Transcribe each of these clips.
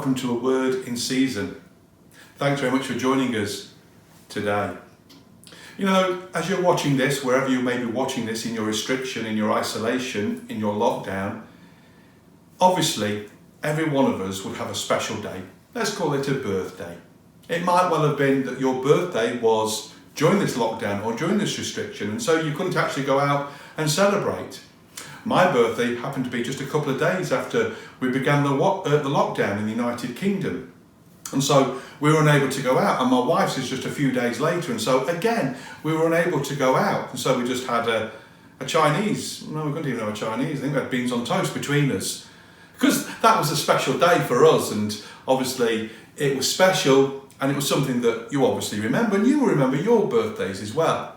welcome to A Word in Season. Thanks very much for joining us today. You know, as you're watching this, wherever you may be watching this, in your restriction, in your isolation, in your lockdown, obviously every one of us would have a special day. Let's call it a birthday. It might well have been that your birthday was during this lockdown or during this restriction, and so you couldn't actually go out and celebrate. My birthday happened to be just a couple of days after we began the lockdown in the United Kingdom. And so we were unable to go out, and my wife's is just a few days later, and so again we were unable to go out, and so we just had a Chinese, no, we couldn't even have a Chinese, I think we had beans on toast between us, because that was a special day for us, and obviously it was special, and it was something that you obviously remember, and you will remember your birthdays as well.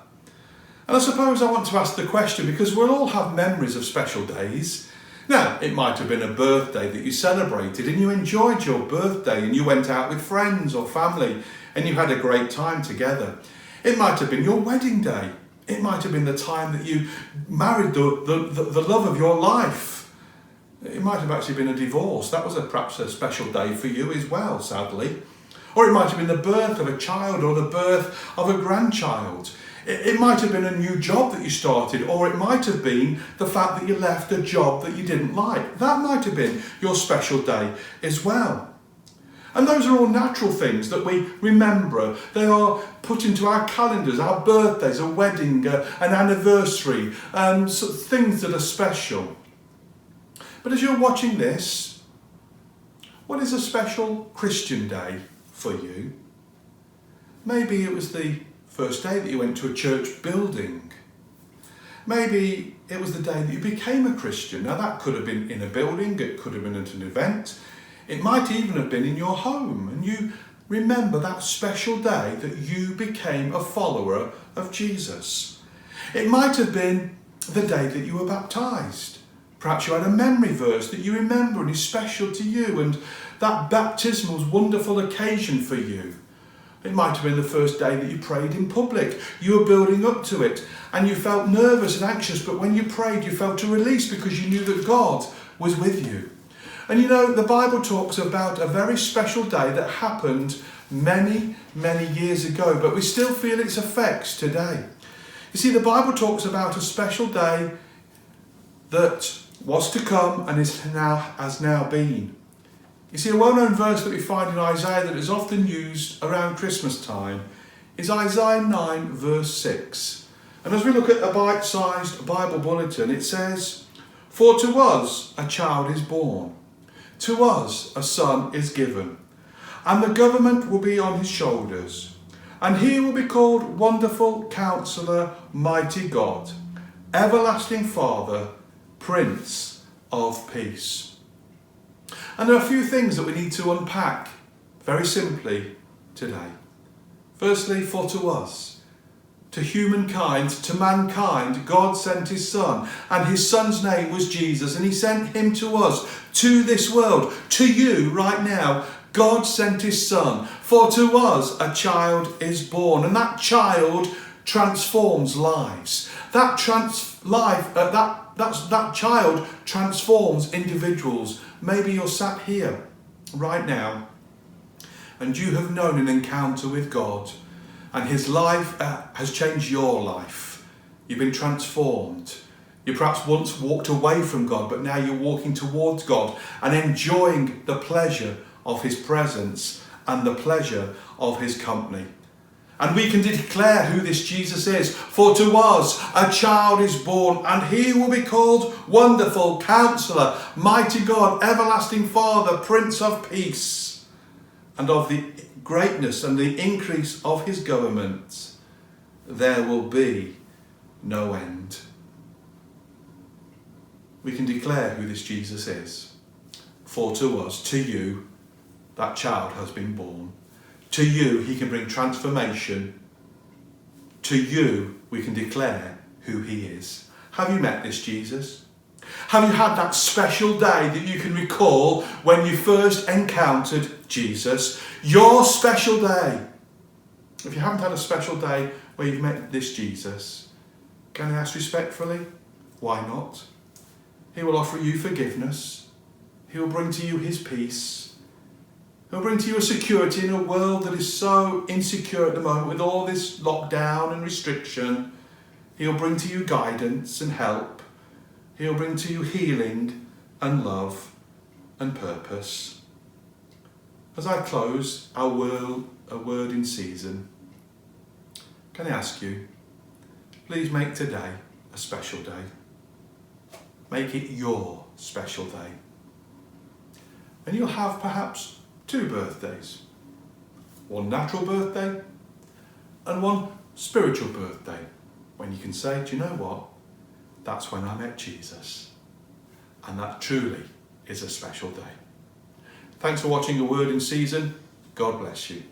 And I suppose I want to ask the question, because we'll all have memories of special days. Now, it might have been a birthday that you celebrated and you enjoyed your birthday and you went out with friends or family and you had a great time together. It might have been your wedding day. It might have been the time that you married the love of your life. It might have actually been a divorce. That was perhaps a special day for you as well, sadly. Or it might have been the birth of a child or the birth of a grandchild. It might have been a new job that you started, or it might have been the fact that you left a job that you didn't like. That might have been your special day as well. And those are all natural things that we remember. They are put into our calendars, our birthdays, a wedding, an anniversary, things that are special. But as you're watching this, what is a special Christian day for you? Maybe it was the first day that you went to a church building. Maybe it was the day that you became a Christian. Now that could have been in a building, it could have been at an event, it might even have been in your home, and you remember that special day that you became a follower of Jesus. It might have been the day that you were baptised. Perhaps you had a memory verse that you remember and is special to you, and that baptism was a wonderful occasion for you. It might have been the first day that you prayed in public. You were building up to it and you felt nervous and anxious, but when you prayed you felt a release because you knew that God was with you. And you know, the Bible talks about a very special day that happened many, many years ago, but we still feel its effects today. You see, the Bible talks about a special day that was to come and has now been. You see, a well-known verse that we find in Isaiah that is often used around Christmas time is Isaiah 9 verse 6. And as we look at a bite-sized Bible bulletin, it says, "For to us a child is born, to us a son is given, and the government will be on his shoulders, and he will be called Wonderful Counselor, Mighty God, Everlasting Father, Prince of Peace." And there are a few things that we need to unpack very simply today. Firstly, for to us, to humankind, to mankind, God sent his Son, and his Son's name was Jesus, and he sent him to us, to this world, to you right now. God sent his Son. For to us a child is born, and that child transforms lives. That child transforms individuals. Maybe you're sat here right now and you have known an encounter with God and his life has changed your life. You've been transformed. You perhaps once walked away from God, but now you're walking towards God and enjoying the pleasure of his presence and the pleasure of his company. And we can declare who this Jesus is. For to us a child is born, and he will be called Wonderful Counselor, Mighty God, Everlasting Father, Prince of Peace. And of the greatness and the increase of his government there will be no end. We can declare who this Jesus is. For to us, to you, that child has been born. To you, he can bring transformation. To you, we can declare who he is. Have you met this Jesus? Have you had that special day that you can recall when you first encountered Jesus? Your special day. If you haven't had a special day where you've met this Jesus, can I ask respectfully, why not? He will offer you forgiveness. He will bring to you his peace. He'll bring to you a security in a world that is so insecure at the moment with all this lockdown and restriction. He'll bring to you guidance and help. He'll bring to you healing and love and purpose. As I close our word in season, can I ask you, please make today a special day. Make it your special day. And you'll have perhaps 2 birthdays. One natural birthday and one spiritual birthday, when you can say, do you know what? That's when I met Jesus. And that truly is a special day. Thanks for watching A Word in Season. God bless you.